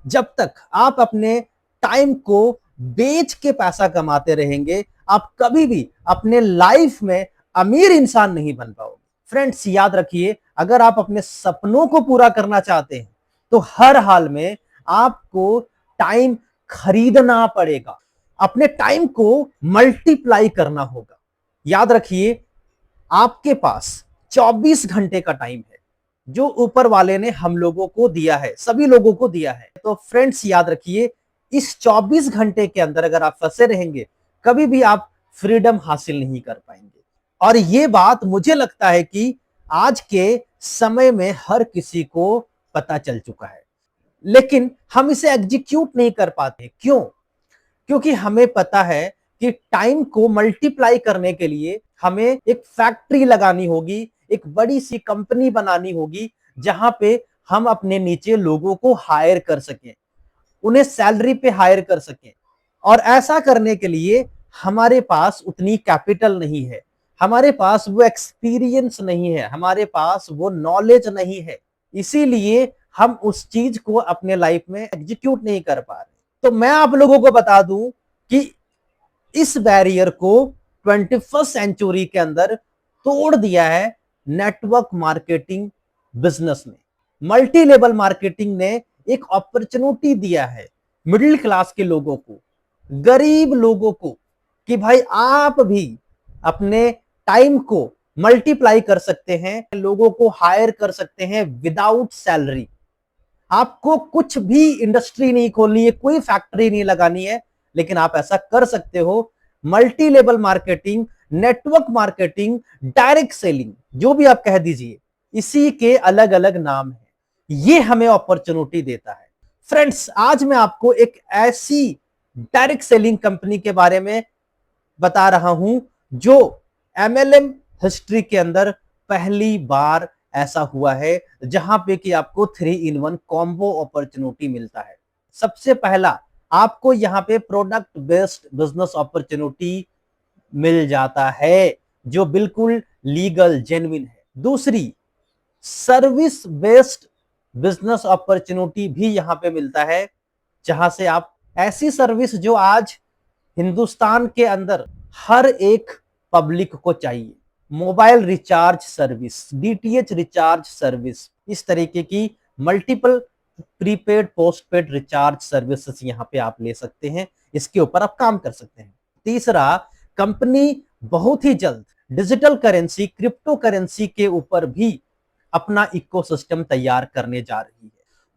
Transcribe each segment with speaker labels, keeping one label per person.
Speaker 1: जब तक आप अपने टाइम को बेच के पैसा कमाते रहेंगे, आप कभी भी अपने लाइफ में अमीर इंसान नहीं बन पाओगे। फ्रेंड्स, याद रखिए, अगर आप अपने सपनों को पूरा करना चाहते हैं तो हर हाल में आपको टाइम खरीदना पड़ेगा। अपने टाइम को मल्टीप्लाई करना होगा। याद रखिए, आपके पास 24 घंटे का टाइम है जो ऊपर वाले ने हम लोगों को दिया है, सभी लोगों को दिया है। तो फ्रेंड्स, याद रखिए, इस 24 घंटे के अंदर अगर आप फंसे रहेंगे, कभी भी आप फ्रीडम हासिल नहीं कर पाएंगे। और ये बात मुझे लगता है कि आज के समय में हर किसी को पता चल चुका है, लेकिन हम इसे एग्जीक्यूट नहीं कर पाते। क्यों? क्योंकि हमें पता है कि टाइम को मल्टीप्लाई करने के लिए हमें एक फैक्ट्री लगानी होगी, एक बड़ी सी कंपनी बनानी होगी, जहां पे हम अपने नीचे लोगों को हायर कर सकें, उन्हें सैलरी पे हायर कर सकें। और ऐसा करने के लिए हमारे पास उतनी कैपिटल नहीं है, हमारे पास वो एक्सपीरियंस नहीं है, हमारे पास वो नॉलेज नहीं है। इसीलिए हम उस चीज को अपने लाइफ में एग्जीक्यूट नहीं कर पा रहे। तो मैं आप लोगों को बता दूं कि इस बैरियर को 21st सेंचुरी के अंदर तोड़ दिया है नेटवर्क मार्केटिंग बिजनेस ने। मल्टी लेवल मार्केटिंग ने एक अपॉर्चुनिटी दिया है मिडिल क्लास के लोगों को, गरीब लोगों को, कि भाई आप भी अपने टाइम को मल्टीप्लाई कर सकते हैं, लोगों को हायर कर सकते हैं विदाउट सैलरी। आपको कुछ भी इंडस्ट्री नहीं खोलनी है, कोई फैक्ट्री नहीं लगानी है, लेकिन आप ऐसा कर सकते हो। Multi level marketing, network marketing, direct selling, जो भी आप कह दीजिए, इसी के अलग अलग नाम है। ये हमें अपॉर्चुनिटी देता है। फ्रेंड्स, आज मैं आपको एक ऐसी डायरेक्ट सेलिंग कंपनी के बारे में बता रहा हूं जो एमएलएम हिस्ट्री के अंदर पहली बार ऐसा हुआ है, जहां पे कि आपको 3-in-1 कॉम्बो अपॉर्चुनिटी मिलता है। सबसे पहला, आपको यहां पे प्रोडक्ट बेस्ड बिजनेस अपॉर्चुनिटी मिल जाता है, जो बिल्कुल लीगल जेन्युइन है। दूसरी, सर्विस बेस्ड बिजनेस अपॉर्चुनिटी भी यहां पे मिलता है, जहां से आप ऐसी सर्विस जो आज हिंदुस्तान के अंदर हर एक पब्लिक को चाहिए, mobile recharge service, DTH recharge service, इस तरीके की multiple prepaid postpaid recharge services यहां पे आप ले सकते हैं, इसके ऊपर आप काम कर सकते हैं। तीसरा, कंपनी बहुत ही जल्द डिजिटल करेंसी, क्रिप्टो करेंसी के ऊपर भी अपना इकोसिस्टम तैयार करने जा रही है।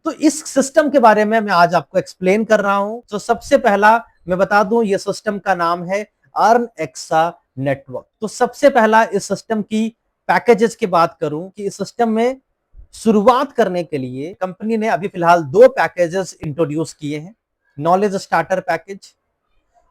Speaker 1: तो इस सिस्टम के बारे में मैं आज आपको एक्सप्लेन कर रहा हूं। तो सबसे पहला मैं बता दूं, ये सिस्टम का नाम है अर्न एक्सा नेटवर्क। तो सबसे पहला इस सिस्टम की पैकेजेस की बात करूं कि इस सिस्टम में शुरुआत करने के लिए कंपनी ने अभी फिलहाल 2 पैकेजेस इंट्रोड्यूस किए हैं, नॉलेज स्टार्टर पैकेज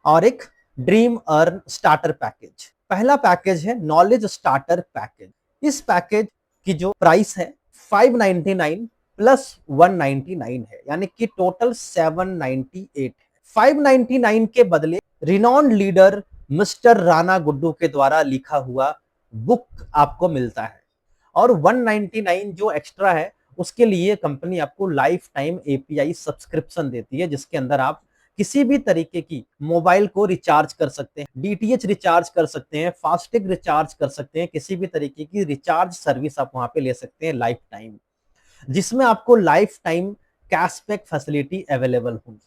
Speaker 1: और एक ड्रीम अर्न स्टार्टर पैकेज। पहला पैकेज है नॉलेज स्टार्टर पैकेज। इस पैकेज की जो प्राइस है 599 प्लस 199 है, यानी कि टोटल 798 है। 599 के बदले renowned leader mister Rana Guddu के द्वारा लिखा हुआ बुक आपको मिलता है। और 199 जो एक्स्ट्रा है, उसके लिए कंपनी आपको लाइफ टाइम एपीआई सब्सक्रिप्शन देती है, जिसके अंदर आप किसी भी तरीके की मोबाइल को रिचार्ज कर सकते हैं, डीटीएच रिचार्ज कर सकते हैं, फास्टैग रिचार्ज कर सकते हैं, किसी भी तरीके की रिचार्ज सर्विस आप वहां पे ले सकते हैं लाइफ टाइम, जिसमें आपको life time cashback facility available होगी।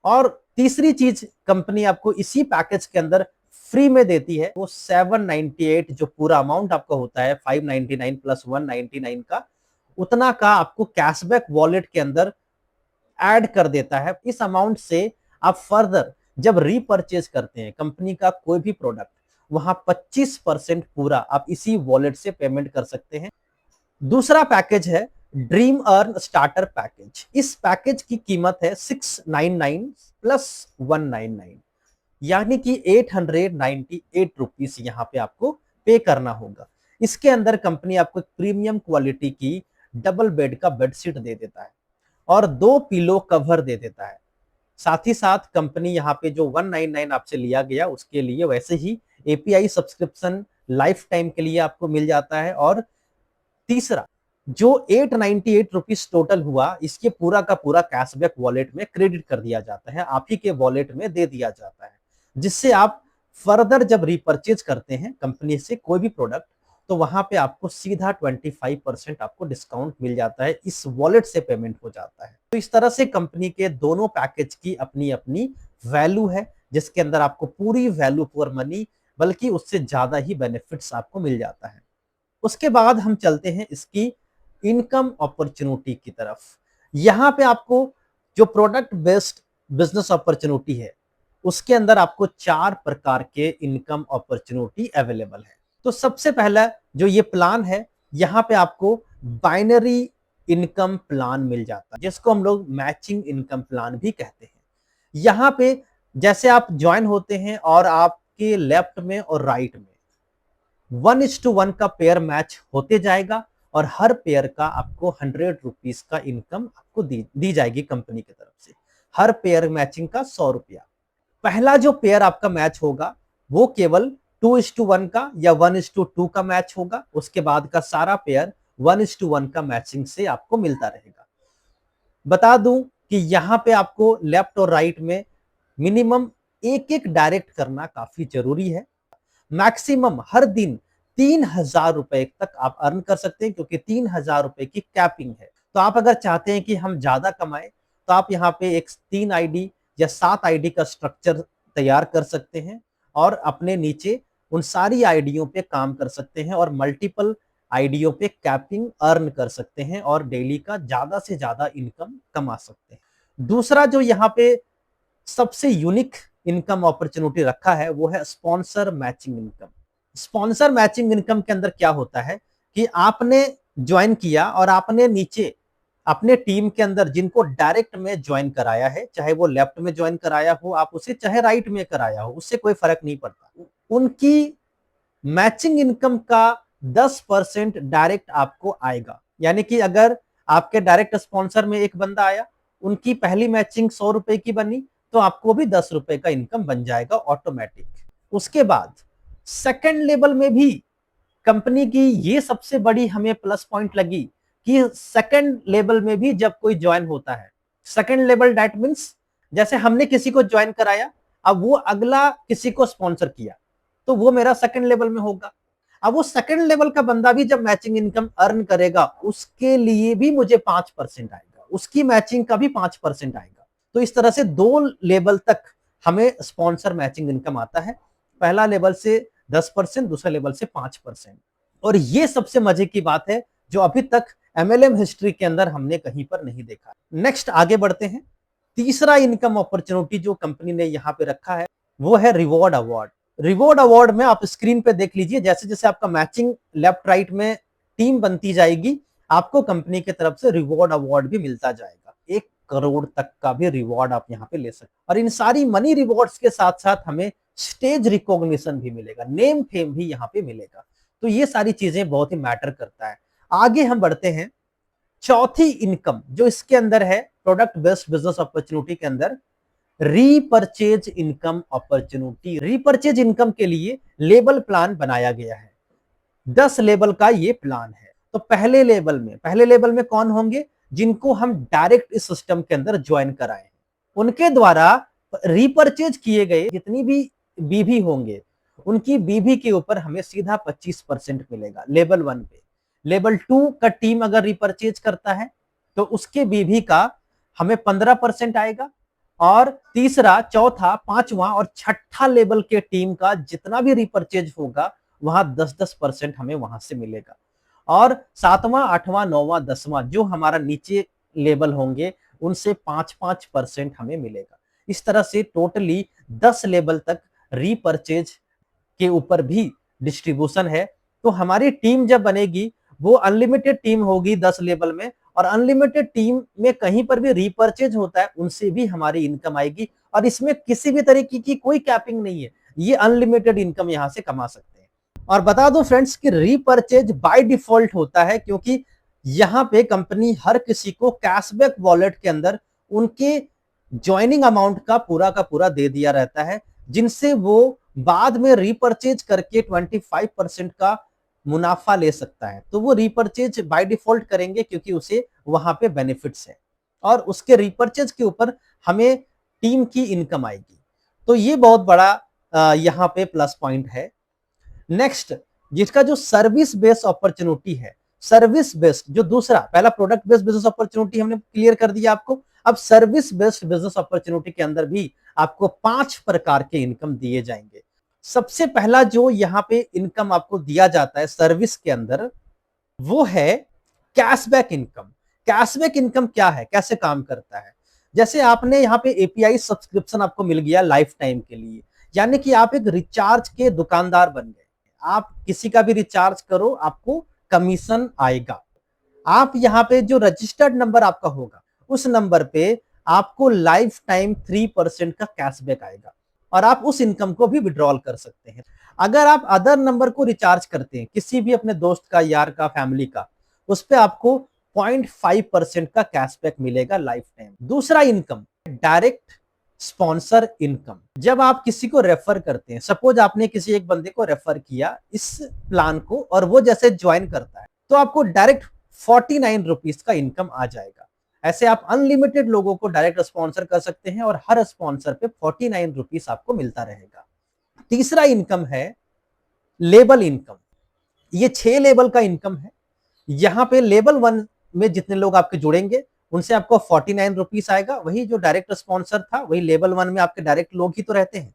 Speaker 1: और तीसरी चीज कंपनी आपको इसी पैकेज के अंदर फ्री में देती है, वो 798 जो पूरा अमाउंट आपका होता है 599 प्लस 199 का, उतना का आपको कैशबैक वॉलेट के अंदर ऐड कर देता है। इस अमाउंट से आप फर्दर जब रीपरचेज करते हैं कंपनी का कोई भी प्रोडक्ट, वहां 25% पूरा आप इसी वॉलेट से पेमेंट कर सकते हैं। दूसरा पैकेज है ड्रीम अर्न स्टार्टर पैकेज। इस पैकेज की कीमत है 699 प्लस 199, यानी कि 898 रुपीस यहां पे आपको पे करना होगा। इसके अंदर कंपनी आपको प्रीमियम क्वालिटी की डबल बेड का बेडशीट दे देता है और 2 पिलो कवर दे देता है। साथ ही साथ कंपनी यहाँ पे जो 199 आपसे लिया गया उसके लिए वैसे ही एपीआई सब्सक्रिप्शन लाइफ टाइम के लिए आपको मिल जाता है। और तीसरा, जो 898 रुपीज टोटल हुआ, इसके पूरा का पूरा कैशबैक वॉलेट में क्रेडिट कर दिया जाता है, आप ही के वॉलेट में दे दिया जाता है, जिससे आप फर्दर जब रिपर्चेज करते हैं कंपनी से कोई भी प्रोडक्ट, तो वहां पे आपको सीधा 25% आपको डिस्काउंट मिल जाता है, इस वॉलेट से पेमेंट हो जाता है। तो इस तरह से कंपनी के दोनों पैकेज की अपनी अपनी वैल्यू है, जिसके अंदर आपको पूरी वैल्यू फॉर मनी, बल्कि उससे ज्यादा ही बेनिफिट्स आपको मिल जाता है। उसके बाद हम चलते हैं इसकी इनकम अपॉर्चुनिटी की तरफ। यहां पे आपको जो प्रोडक्ट बेस्ड बिजनेस अपॉर्चुनिटी है, उसके अंदर आपको 4 प्रकार के इनकम अपॉर्चुनिटी अवेलेबल है। तो सबसे पहला जो ये प्लान है, यहां पे आपको बाइनरी इनकम प्लान मिल जाता है, जिसको हम लोग मैचिंग इनकम प्लान भी कहते हैं। यहां पे जैसे आप ज्वाइन होते हैं और आपके लेफ्ट में और राइट में 1:1 का पेयर मैच होते जाएगा, और हर पेयर का आपको 100 रुपीज का इनकम आपको दी जाएगी कंपनी की तरफ से। हर पेयर मैचिंग का 100 रुपया। पहला जो पेयर आपका मैच होगा वो केवल 2:1 का या 1:2 का मैच होगा। उसके बाद का सारा पेयर 1:1 का मैचिंग से आपको मिलता रहेगा। बता दूं कि यहाँ पे आपको लेफ्ट और राइट में मिनिमम एक एक डायरेक्ट करना काफी जरूरी है। मैक्सिमम हर दिन 3,000 रुपए तक आप अर्न कर सकते हैं, क्योंकि 3,000 रुपए की कैपिंग है। तो आप अगर चाहते हैं कि हम ज्यादा कमाएं, तो आप यहाँ पे एक 3 आईडी या 7 आईडी का स्ट्रक्चर तैयार कर सकते हैं, और अपने नीचे उन सारी आईडियों पे काम कर सकते हैं, और मल्टीपल आईडियों पे कैपिंग अर्न कर सकते हैं, और डेली का ज्यादा से ज्यादा इनकम कमा सकते हैं। दूसरा जो यहाँ पे सबसे यूनिक इनकम अपॉर्चुनिटी रखा है, वो है sponsor matching income. Sponsor matching income के अंदर क्या होता है कि आपने ज्वाइन किया और आपने नीचे अपने टीम के अंदर जिनको डायरेक्ट में ज्वाइन कराया है, चाहे वो लेफ्ट में ज्वाइन कराया हो आप उसे, चाहे राइट में कराया हो, उससे कोई फर्क नहीं पड़ता, उनकी मैचिंग इनकम का 10% डायरेक्ट आपको आएगा। यानी कि अगर आपके डायरेक्ट स्पॉन्सर में एक बंदा आया, उनकी पहली मैचिंग 100 रुपए की बनी, तो आपको भी 10 रुपए का इनकम बन जाएगा ऑटोमेटिक। उसके बाद सेकंड लेवल में भी कंपनी की ये सबसे बड़ी हमें प्लस पॉइंट लगी कि सेकंड लेवल में भी जब कोई ज्वाइन होता है, सेकंड लेवल दैट मींस जैसे हमने किसी को ज्वाइन कराया, अब वो अगला किसी को स्पॉन्सर किया, तो वो मेरा सेकंड लेवल में होगा। अब वो सेकंड लेवल का बंदा भी जब मैचिंग इनकम अर्न करेगा, उसके लिए भी मुझे 5% आएगा, उसकी मैचिंग का भी 5% आएगा। तो इस तरह से 2 लेवल तक हमें स्पॉन्सर मैचिंग इनकम आता है। पहला लेवल से 10%, दूसरे लेवल से 5%। और ये सबसे मजे की बात है जो अभी तक एमएलएम हिस्ट्री के अंदर हमने कहीं पर नहीं देखा। नेक्स्ट आगे बढ़ते हैं। तीसरा इनकम अपॉर्चुनिटी जो कंपनी ने यहाँ पे रखा है, वो है रिवॉर्ड अवार्ड। रिवॉर्ड अवार्ड में आप स्क्रीन पे देख लीजिए, जैसे जैसे आपका मैचिंग लेफ्ट राइट में टीम बनती जाएगी, आपको कंपनी की तरफ से रिवॉर्ड अवार्ड भी मिलता जाएगा। 1 करोड़ तक का भी रिवॉर्ड आप यहाँ पे ले सकते हैं। और इन सारी मनी रिवॉर्ड्स के साथ साथ हमें स्टेज रिकॉग्निशन भी मिलेगा, नेम फेम भी यहाँ पे मिलेगा। तो ये सारी चीजें बहुत ही मैटर करता है। आगे हम बढ़ते हैं। चौथी इनकम जो इसके अंदर है, प्रोडक्ट बेस्ड बिजनेस अपॉर्चुनिटी के अंदर, repurchase income opportunity. Repurchase income के लिए लेबल प्लान बनाया गया है। 10 लेबल का ये प्लान है। तो पहले लेबल में कौन होंगे? जिनको हम डायरेक्ट इस सिस्टम के अंदर ज्वाइन कराए हैं, उनके द्वारा रीपर्चेज किए गए जितनी भी बीवी होंगे, उनकी बीवी के ऊपर हमें सीधा 25% मिलेगा लेवल 1 पे। लेवल 2 का टीम अगर रिपर्चेज करता है तो उसके बीवी का हमें 15% आएगा, और तीसरा, चौथा, पांचवा और छठा लेवल के टीम का जितना भी रिपर्चेज होगा वहां 10-10% हमें वहां से मिलेगा, और सातवां, आठवां, नौवां, 10वां जो हमारा नीचे लेवल होंगे उनसे 5-5% हमें मिलेगा। इस तरह से टोटली 10 लेवल तक रीपर्चेज के ऊपर भी डिस्ट्रीब्यूशन है। तो हमारी टीम जब बनेगी वो अनलिमिटेड टीम होगी 10 लेवल में, और अनलिमिटेड टीम में कहीं पर भी रीपर्चेज होता है उनसे भी हमारी इनकम आएगी, और इसमें किसी भी तरीके की कोई कैपिंग नहीं है, ये अनलिमिटेड इनकम यहां से कमा सकते हैं। और बता दो फ्रेंड्स कि रीपर्चेज बाय डिफॉल्ट होता है, क्योंकि यहां पे कंपनी हर किसी को कैशबैक वॉलेट के अंदर उनके ज्वाइनिंग अमाउंट का पूरा दे दिया रहता है, जिनसे वो बाद में रीपर्चेज करके 25% का मुनाफा ले सकता है, तो वो रीपर्चेज बाय डिफॉल्ट करेंगे क्योंकि उसे वहां पे बेनिफिट्स है और उसके रीपर्चेज के ऊपर हमें टीम की इनकम आएगी। तो ये बहुत बड़ा यहाँ पे प्लस पॉइंट है। नेक्स्ट, जिसका जो सर्विस बेस्ड अपॉर्चुनिटी है, सर्विस बेस्ड जो दूसरा, पहला प्रोडक्ट बेस्ड बिजनेस अपॉर्चुनिटी हमने क्लियर कर दिया आपको, अब सर्विस बेस्ड बिजनेस अपॉर्चुनिटी के अंदर भी आपको 5 प्रकार के इनकम दिए जाएंगे। सबसे पहला जो यहाँ पे इनकम आपको दिया जाता है सर्विस के अंदर, वो है कैशबैक इनकम। कैशबैक इनकम क्या है, कैसे काम करता है? जैसे आपने यहाँ पे एपीआई सब्सक्रिप्शन आपको मिल गया लाइफ टाइम के लिए, यानी कि आप एक रिचार्ज के दुकानदार बन गए। आप किसी का भी रिचार्ज करो, आपको कमीशन आएगा। आप यहाँ पे जो रजिस्टर्ड नंबर आपका होगा, उस नंबर पे आपको लाइफ टाइम 3% का कैशबैक आएगा और आप उस इनकम को भी विड्रॉल कर सकते हैं। अगर आप अदर नंबर को रिचार्ज करते हैं, किसी भी अपने दोस्त का, यार का, फैमिली का, उस पे आपको 0.5% का कैशबैक मिलेगा लाइफ टाइम। दूसरा इनकम, डायरेक्ट स्पॉन्सर इनकम। जब आप किसी को रेफर करते हैं, सपोज आपने किसी एक बंदे को रेफर किया इस प्लान को और वो जैसे ज्वाइन करता है, तो आपको डायरेक्ट 49 रुपीज का इनकम आ जाएगा। ऐसे आप अनलिमिटेड लोगों को डायरेक्ट स्पॉन्सर कर सकते हैं और हर स्पॉन्सर पे 49 रुपीज आपको मिलता रहेगा। तीसरा इनकम है लेबल इनकम। ये 6 लेवल का इनकम है। यहाँ पे लेवल 1 में जितने लोग आपके जुड़ेंगे उनसे आपको 49 रुपीज आएगा। वही जो डायरेक्ट स्पॉन्सर था, वही लेवल 1 में आपके डायरेक्ट लोग ही तो रहते हैं।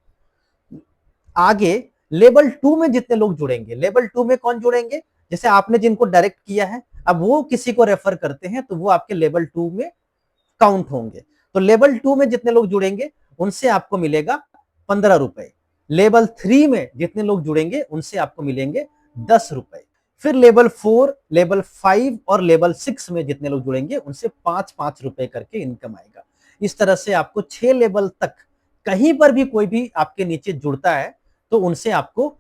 Speaker 1: आगे लेवल 2 में जितने लोग जुड़ेंगे, लेवल 2 में कौन जुड़ेंगे? जैसे आपने जिनको डायरेक्ट किया है, अब वो किसी को रेफर करते हैं तो वो आपके लेवल 2 में काउंट होंगे। तो लेवल 2 में जितने लोग जुड़ेंगे उनसे आपको मिलेगा 15 रुपए। लेवल 3 में जितने लोग जुड़ेंगे उनसे आपको मिलेंगे 10 रुपए। फिर लेवल 4, लेवल 5 और लेवल 6 में जितने लोग जुड़ेंगे उनसे 5-5 रुपए करके इनकम आएगा। इस तरह से आपको 6 लेवल तक कहीं पर भी कोई भी आपके नीचे जुड़ता है तो उनसे आपको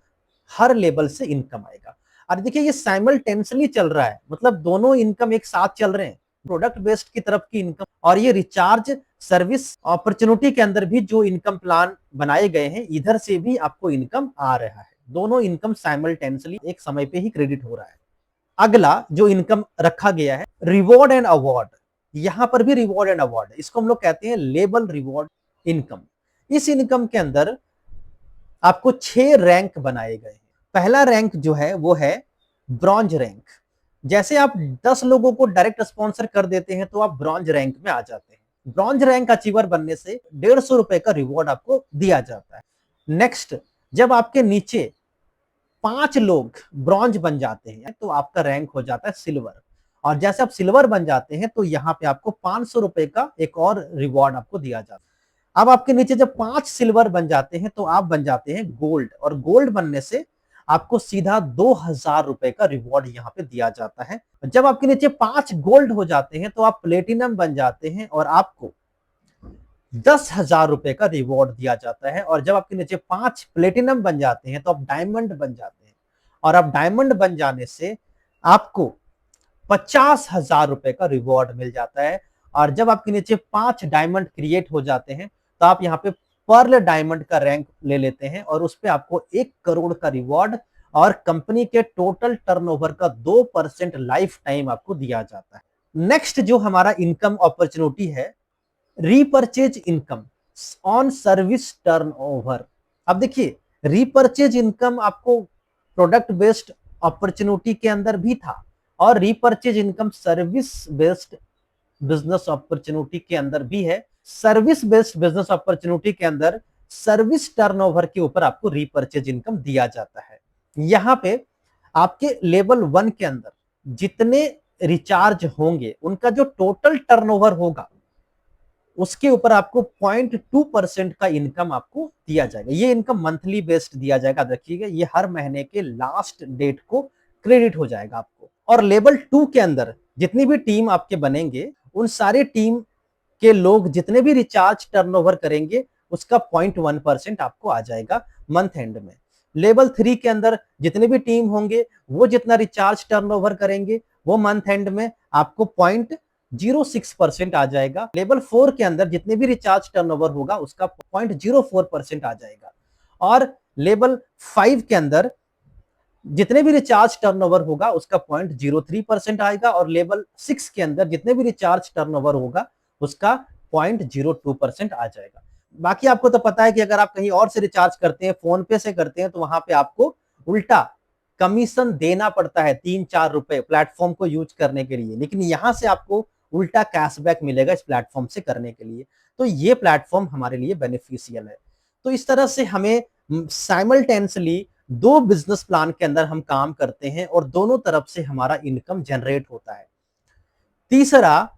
Speaker 1: हर लेवल से इनकम आएगा। और देखिए ये साइमल्टेनियसली चल रहा है, मतलब दोनों इनकम एक साथ चल रहे हैं, प्रोडक्ट बेस्ड की तरफ की इनकम और ये रिचार्ज सर्विस अपॉर्चुनिटी के अंदर भी जो इनकम प्लान बनाए गए हैं, इधर से भी आपको इनकम आ रहा है। दोनों इनकम साइमल्टेनियसली एक समय पे ही क्रेडिट हो रहा है। अगला जो इनकम रखा गया है, रिवॉर्ड एंड अवार्ड। यहां पर भी रिवॉर्ड एंड अवार्ड है, इसको हम लोग कहते हैं लेबल रिवॉर्ड इनकम। इस इनकम के अंदर आपको 6 रैंक बनाए गए हैं। पहला रैंक जो है वो है ब्रॉन्ज रैंक। जैसे आप 10 लोगों को डायरेक्ट स्पॉन्सर कर देते हैं तो आप ब्रॉन्ज रैंक में आ जाते हैं। ब्रॉन्ज रैंक अचीवर बनने से 150 रुपए का रिवॉर्ड आपको दिया जाता है। नेक्स्ट, जब आपके नीचे 5 लोग ब्रॉन्ज बन जाते हैं तो आपका रैंक हो जाता है सिल्वर। और जैसे आप सिल्वर बन जाते हैं तो यहाँ पे आपको 500 रुपए का एक और रिवॉर्ड आपको दिया जाता है। अब आपके नीचे जब 5 सिल्वर बन जाते हैं तो आप बन जाते हैं गोल्ड, और गोल्ड बनने से आपको सीधा 2000 रुपए का रिवॉर्ड यहाँ पे दिया जाता है। जब आपके नीचे 5 गोल्ड हो जाते हैं तो आप प्लेटिनम बन जाते हैं और आपको 10,000 रुपए का रिवॉर्ड दिया जाता है। और जब आपके नीचे 5 प्लेटिनम बन जाते हैं तो आप डायमंड बन जाते हैं, और आप डायमंड बन जाने से आपको 50,000 रुपए का रिवॉर्ड मिल जाता है। और जब आपके नीचे 5 डायमंड क्रिएट हो जाते हैं तो आप यहाँ पे पर्ल डायमंड का रैंक ले लेते हैं और उस पे आपको 1 करोड़ का रिवॉर्ड और कंपनी के टोटल टर्नओवर का 2% लाइफ टाइम आपको दिया जाता है। नेक्स्ट जो हमारा इनकम अपॉर्चुनिटी है, repurchase income on service turnover. अब देखिए, रीपरचेज इनकम आपको प्रोडक्ट बेस्ड अपॉर्चुनिटी के अंदर भी था और repurchase income service based business opportunity के अंदर भी है। सर्विस बेस्ड बिजनेस अपॉर्चुनिटी के अंदर सर्विस टर्नओवर के ऊपर आपको रीपरचेज इनकम दिया जाता है। यहाँ पे आपके लेवल 1 के अंदर जितने रिचार्ज होंगे उनका जो टोटल टर्नओवर होगा उसके ऊपर आपको 0.2% का इनकम आपको दिया जाएगा। ये इनकम मंथली बेस्ड दिया जाएगा, रखिएगा, ये हर महीने के लास्ट डेट को क्रेडिट हो जाएगा आपको। और लेवल 2 के अंदर जितनी भी टीम आपके बनेंगे उन सारे टीम के लोग जितने भी रिचार्ज टर्नओवर करेंगे उसका 0.1% आपको आ जाएगा मंथ एंड में। लेवल 3 के अंदर जितने भी टीम होंगे वो जितना रिचार्ज टर्नओवर करेंगे वो मंथ एंड में आपको 0.06% आ जाएगा। लेवल 4 के अंदर जितने भी रिचार्ज टर्नओवर होगा उसका 0.04% आ जाएगा। और लेवल 5 के अंदर जितने भी रिचार्ज टर्नओवर होगा उसका 0.03% आएगा, और लेवल 6 के अंदर जितने भी रिचार्ज टर्नओवर होगा उसका 0.02% आ जाएगा। बाकी आपको तो पता है कि अगर आप कहीं और से रिचार्ज करते हैं, फोन पे से करते हैं, तो वहां पे आपको उल्टा कमीशन देना पड़ता है 3-4 रुपए प्लेटफॉर्म को यूज करने के लिए, लेकिन यहां से आपको उल्टा कैशबैक मिलेगा इस प्लेटफॉर्म से करने के लिए। तो ये प्लेटफॉर्म हमारे लिए बेनिफिशियल है। तो इस तरह से हमें साइमल्टेनियसली दो बिजनेस प्लान के अंदर हम काम करते हैं और दोनों तरफ से हमारा इनकम जनरेट होता है। तीसरा,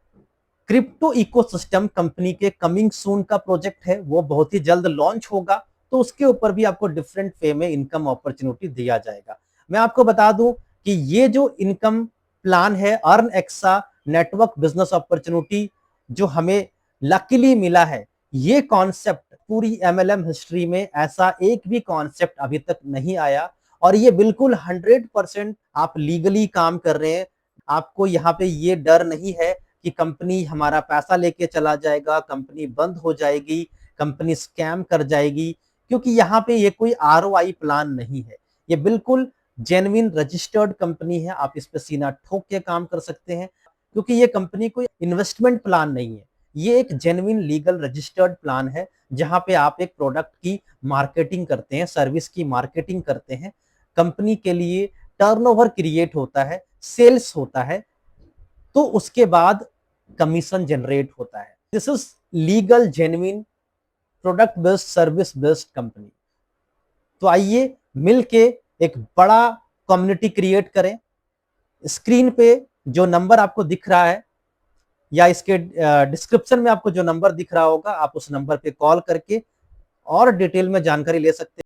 Speaker 1: क्रिप्टो इकोसिस्टम कंपनी के कमिंग सून का प्रोजेक्ट है, वो बहुत ही जल्द लॉन्च होगा, तो उसके ऊपर भी आपको डिफरेंट वे में इनकम अपॉर्चुनिटी दिया जाएगा। मैं आपको बता दूं कि ये जो इनकम प्लान है, earn exa network business opportunity, जो हमें लकीली मिला है, ये कॉन्सेप्ट पूरी एमएलएम हिस्ट्री में ऐसा एक भी कॉन्सेप्ट अभी तक नहीं आया, और ये बिल्कुल 100% आप लीगली काम कर रहे हैं। आपको यहाँ पे ये डर नहीं है कि कंपनी हमारा पैसा लेके चला जाएगा, कंपनी बंद हो जाएगी, कंपनी स्कैम कर जाएगी, क्योंकि यहाँ पे ये कोई आरओआई प्लान नहीं है। ये बिल्कुल जेन्युइन रजिस्टर्ड कंपनी है, आप इस पे सीना ठोक के काम कर सकते हैं, क्योंकि ये कंपनी कोई इन्वेस्टमेंट प्लान नहीं है। ये एक जेन्युइन लीगल रजिस्टर्ड प्लान है, जहां पे आप एक प्रोडक्ट की मार्केटिंग करते हैं, सर्विस की मार्केटिंग करते हैं, कंपनी के लिए टर्नओवर क्रिएट होता है, सेल्स होता है, तो उसके बाद कमीशन जनरेट होता है। This is legal genuine product based service based company. तो आइए मिलके एक बड़ा कम्युनिटी क्रिएट करें। स्क्रीन पे जो नंबर आपको दिख रहा है या इसके डिस्क्रिप्शन में आपको जो नंबर दिख रहा होगा, आप उस नंबर पे कॉल करके और डिटेल में जानकारी ले सकते हैं।